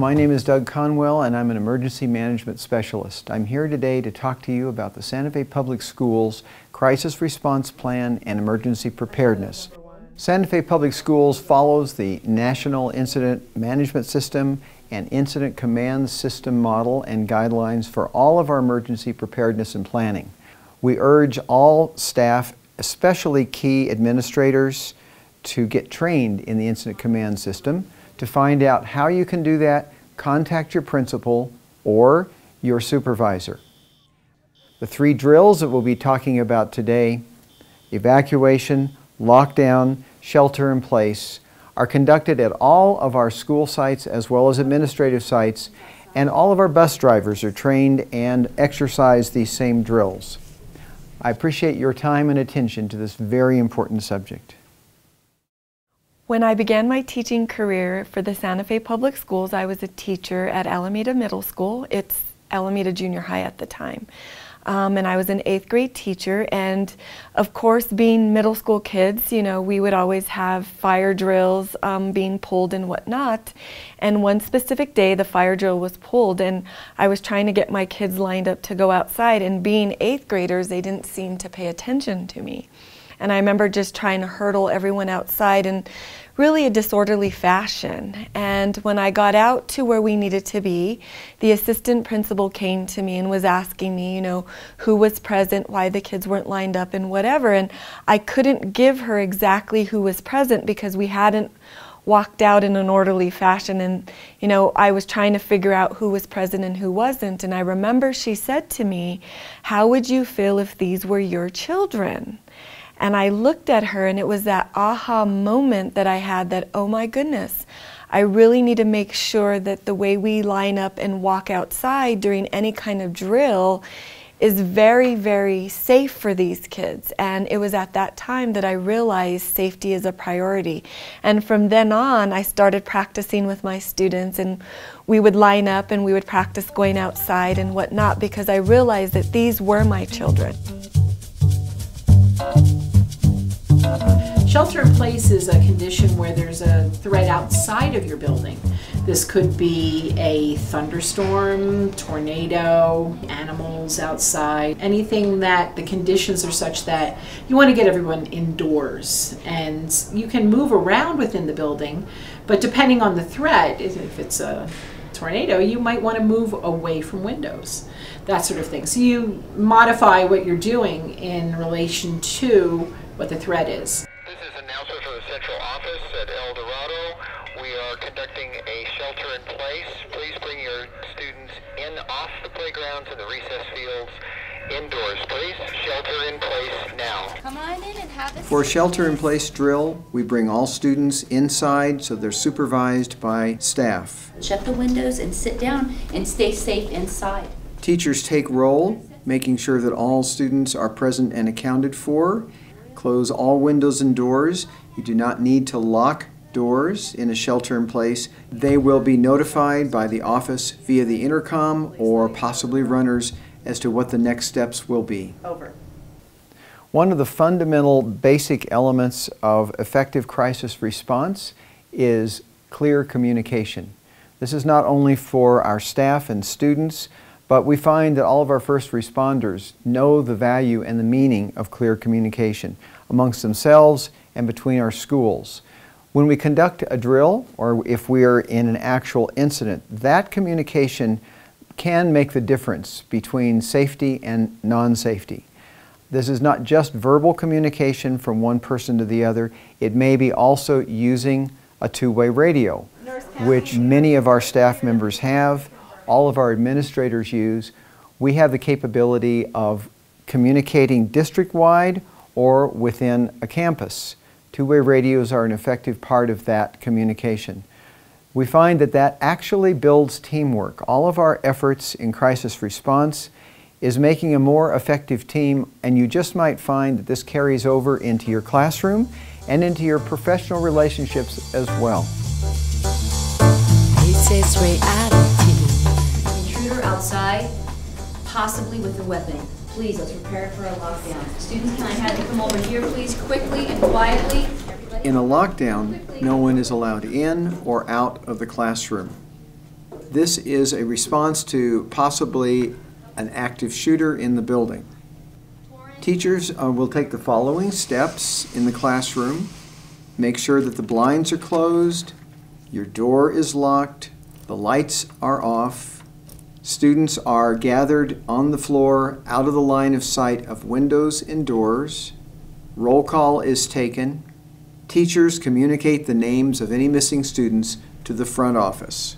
my name is Doug Conwell and I'm an emergency management specialist. I'm here today to talk to you about the Santa Fe Public Schools Crisis Response Plan and Emergency Preparedness. Santa Fe Public Schools follows the National Incident Management System and Incident Command System model and guidelines for all of our emergency preparedness and planning. We urge all staff, especially key administrators, to get trained in the Incident Command System. To find out how you can do that, contact your principal or your supervisor. The three drills that we'll be talking about today, evacuation, lockdown, shelter in place, are conducted at all of our school sites as well as administrative sites, and all of our bus drivers are trained and exercise these same drills. I appreciate your time and attention to this very important subject. When I began my teaching career for the Santa Fe Public Schools, I was a teacher at Alameda Middle School. It's Alameda Junior High at the time. And I was an 8th grade teacher, and of course, being middle school kids, you know, we would always have fire drills being pulled and whatnot. And one specific day, the fire drill was pulled, and I was trying to get my kids lined up to go outside, and being 8th graders, they didn't seem to pay attention to me. And I remember just trying to hurdle everyone outside in really a disorderly fashion. And when I got out to where we needed to be, the assistant principal came to me and was asking me, you know, who was present, why the kids weren't lined up and whatever. And I couldn't give her exactly who was present because we hadn't walked out in an orderly fashion, and you know, I was trying to figure out who was present and who wasn't. And I remember she said to me, "How would you feel if these were your children?" And I looked at her, and it was that aha moment that I had that, oh my goodness, I really need to make sure that the way we line up and walk outside during any kind of drill is very, very safe for these kids. And it was at that time that I realized safety is a priority. And from then on, I started practicing with my students, and we would line up and we would practice going outside and whatnot, because I realized that these were my children. Shelter in place is a condition where there's a threat outside of your building. This could be a thunderstorm, tornado, animals outside, anything that the conditions are such that you want to get everyone indoors. And you can move around within the building, but depending on the threat, if it's a tornado, you might want to move away from windows, that sort of thing. So you modify what you're doing in relation to what the threat is. This is an announcement from the central office at El Dorado. We are conducting a shelter in place. Please bring your students in off the playgrounds and the recess fields indoors, please. Shelter in place now. Come on in and have a For a shelter in place drill, we bring all students inside so they're supervised by staff. Shut the windows and sit down and stay safe inside. Teachers take roll, making sure that all students are present and accounted for. Close all windows and doors. You do not need to lock doors in a shelter in place. They will be notified by the office via the intercom or possibly runners as to what the next steps will be. Over. One of the fundamental basic elements of effective crisis response is clear communication. This is not only for our staff and students, but we find that all of our first responders know the value and the meaning of clear communication amongst themselves and between our schools. When we conduct a drill, or if we are in an actual incident, that communication can make the difference between safety and non-safety. This is not just verbal communication from one person to the other. It may be also using a two-way radio, which many of our staff members have. All of our administrators use. We have the capability of communicating district-wide or within a campus. Two-way radios are an effective part of that communication. We find that that actually builds teamwork. All of our efforts in crisis response is making a more effective team, and you just might find that this carries over into your classroom and into your professional relationships as well. It's reality. Intruder outside, possibly with a weapon. Please, let's prepare for a lockdown. Students, can I have you come over here, please, quickly and quietly? In a lockdown, no one is allowed in or out of the classroom. This is a response to possibly an active shooter in the building. Teachers will take the following steps in the classroom. Make sure that the blinds are closed, your door is locked, the lights are off, students are gathered on the floor out of the line of sight of windows and doors, roll call is taken, teachers communicate the names of any missing students to the front office.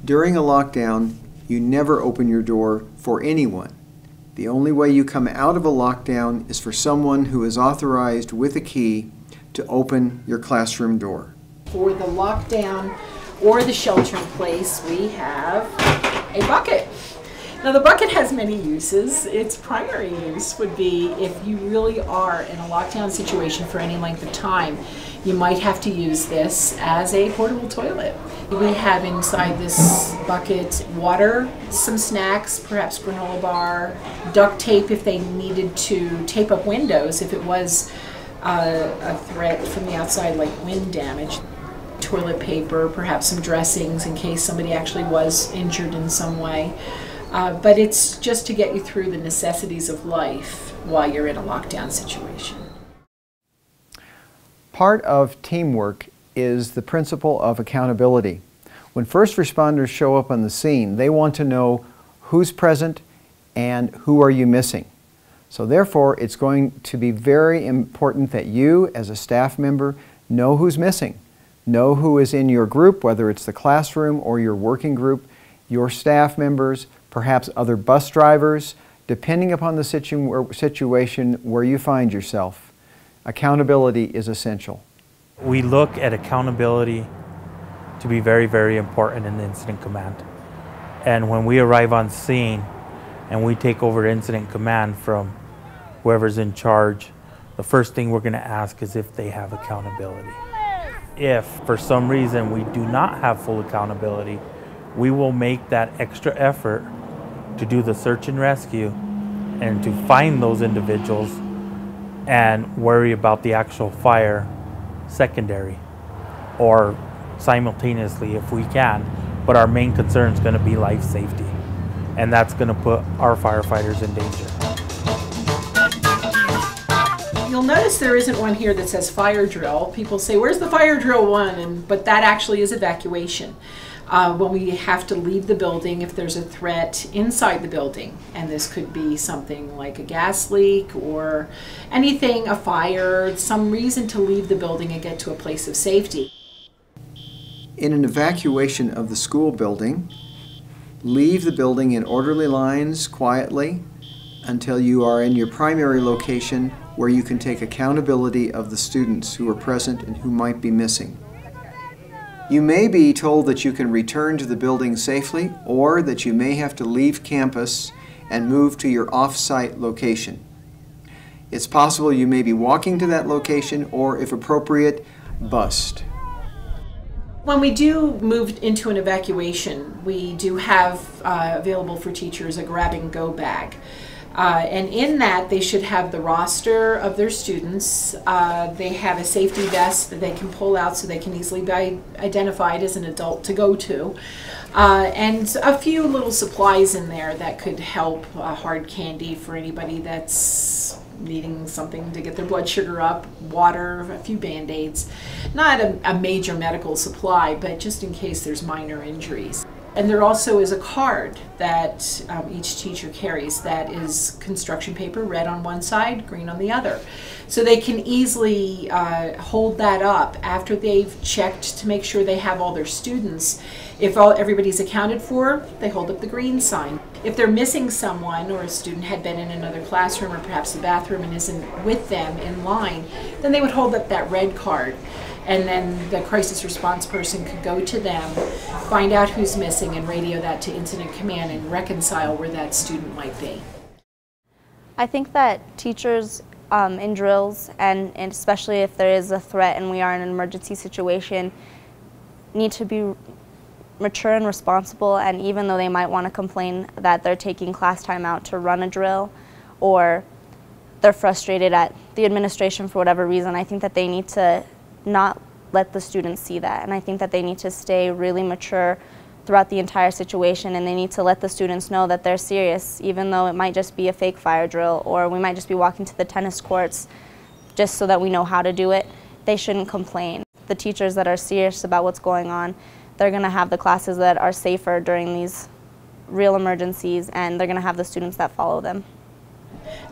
During a lockdown, you never open your door for anyone. The only way you come out of a lockdown is for someone who is authorized with a key to open your classroom door. For the lockdown or the shelter in place, we have a bucket. Now the bucket has many uses. Its primary use would be if you really are in a lockdown situation for any length of time, you might have to use this as a portable toilet. We have inside this bucket water, some snacks, perhaps granola bar, duct tape if they needed to tape up windows if it was a threat from the outside like wind damage, toilet paper, perhaps some dressings in case somebody actually was injured in some way. But it's just to get you through the necessities of life while you're in a lockdown situation. Part of teamwork is the principle of accountability. When first responders show up on the scene, they want to know who's present and who are you missing. So therefore, it's going to be very important that you, as a staff member, know who's missing. Know who is in your group, whether it's the classroom or your working group, your staff members, perhaps other bus drivers, depending upon the situation where you find yourself. Accountability is essential. We look at accountability to be very, very important in incident command. And when we arrive on scene and we take over incident command from whoever's in charge, the first thing we're going to ask is if they have accountability. If for some reason we do not have full accountability, we will make that extra effort to do the search and rescue and to find those individuals and worry about the actual fire secondary or simultaneously if we can. But our main concern is going to be life safety, and that's going to put our firefighters in danger. You'll notice there isn't one here that says fire drill. People say, where's the fire drill one? But that actually is evacuation. When we have to leave the building, if there's a threat inside the building, and this could be something like a gas leak or anything, a fire, some reason to leave the building and get to a place of safety. In an evacuation of the school building, leave the building in orderly lines quietly until you are in your primary location where you can take accountability of the students who are present and who might be missing. You may be told that you can return to the building safely, or that you may have to leave campus and move to your off-site location. It's possible you may be walking to that location, or if appropriate, bused. When we do move into an evacuation, we do have available for teachers a grab-and-go bag. And in that, they should have the roster of their students. They have a safety vest that they can pull out so they can easily be identified as an adult to go to. And a few little supplies in there that could help, hard candy for anybody that's needing something to get their blood sugar up, water, a few Band-Aids. Not a major medical supply, but just in case there's minor injuries. And there also is a card that each teacher carries that is construction paper, red on one side, green on the other. So they can easily hold that up after they've checked to make sure they have all their students. If everybody's accounted for, they hold up the green sign. If they're missing someone, or a student had been in another classroom or perhaps the bathroom and isn't with them in line, then they would hold up that red card. And then the crisis response person could go to them, find out who's missing, and radio that to incident command and reconcile where that student might be. I think that teachers in drills, and especially if there is a threat and we are in an emergency situation, need to be mature and responsible, and even though they might want to complain that they're taking class time out to run a drill, or they're frustrated at the administration for whatever reason, I think that they need to not let the students see that. And I think that they need to stay really mature throughout the entire situation, and they need to let the students know that they're serious, even though it might just be a fake fire drill, or we might just be walking to the tennis courts just so that we know how to do it. They shouldn't complain. The teachers that are serious about what's going on, they're going to have the classes that are safer during these real emergencies, and they're going to have the students that follow them.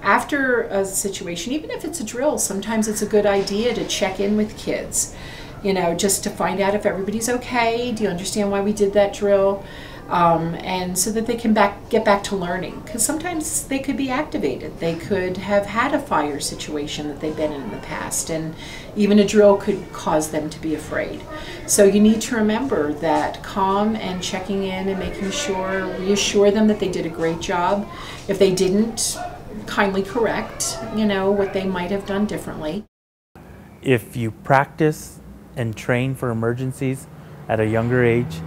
After a situation, even if it's a drill, sometimes it's a good idea to check in with kids, you know, just to find out if everybody's okay. Do you understand why we did that drill? And so that they can get back to learning, because sometimes they could be activated. They could have had a fire situation that they've been in the past, and even a drill could cause them to be afraid. So you need to remember that calm and checking in and making sure, reassure them that they did a great job. If they didn't, kindly correct, you know, what they might have done differently. If you practice and train for emergencies at a younger age,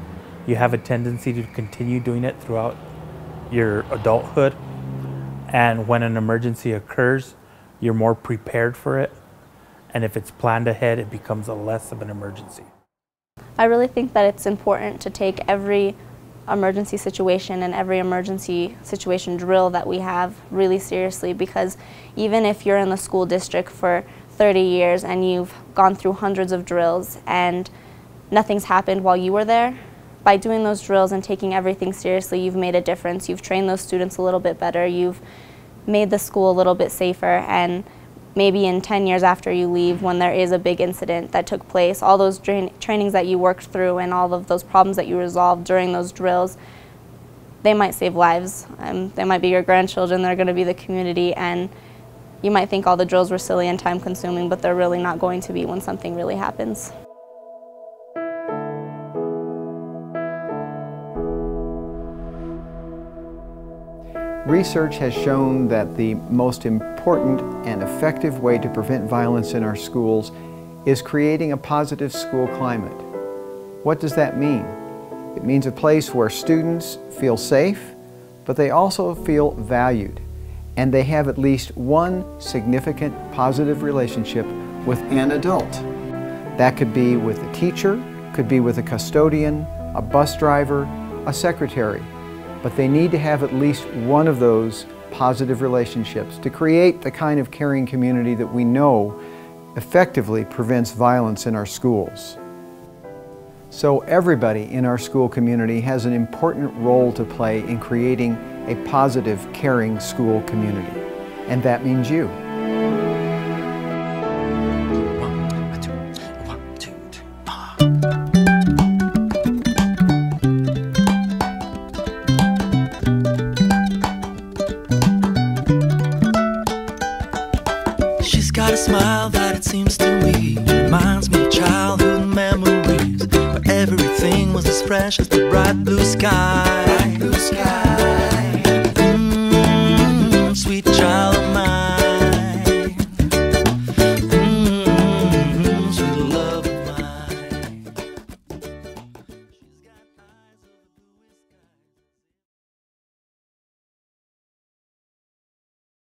you have a tendency to continue doing it throughout your adulthood. And when an emergency occurs, you're more prepared for it. And if it's planned ahead, it becomes a less of an emergency. I really think that it's important to take every emergency situation and every emergency situation drill that we have really seriously, because even if you're in the school district for 30 years and you've gone through hundreds of drills and nothing's happened while you were there, by doing those drills and taking everything seriously, you've made a difference. You've trained those students a little bit better. You've made the school a little bit safer, and maybe in 10 years after you leave, when there is a big incident that took place, all those trainings that you worked through and all of those problems that you resolved during those drills, they might save lives. They might be your grandchildren, they're going to be the community, and you might think all the drills were silly and time-consuming, but they're really not going to be when something really happens. Research has shown that the most important and effective way to prevent violence in our schools is creating a positive school climate. What does that mean? It means a place where students feel safe, but they also feel valued, and they have at least one significant positive relationship with an adult. That could be with a teacher, could be with a custodian, a bus driver, a secretary. But they need to have at least one of those positive relationships to create the kind of caring community that we know effectively prevents violence in our schools. So everybody in our school community has an important role to play in creating a positive, caring school community. And that means you. Got a smile that it seems to me reminds me of childhood memories, where everything was as fresh as the bright blue sky. Bright blue sky.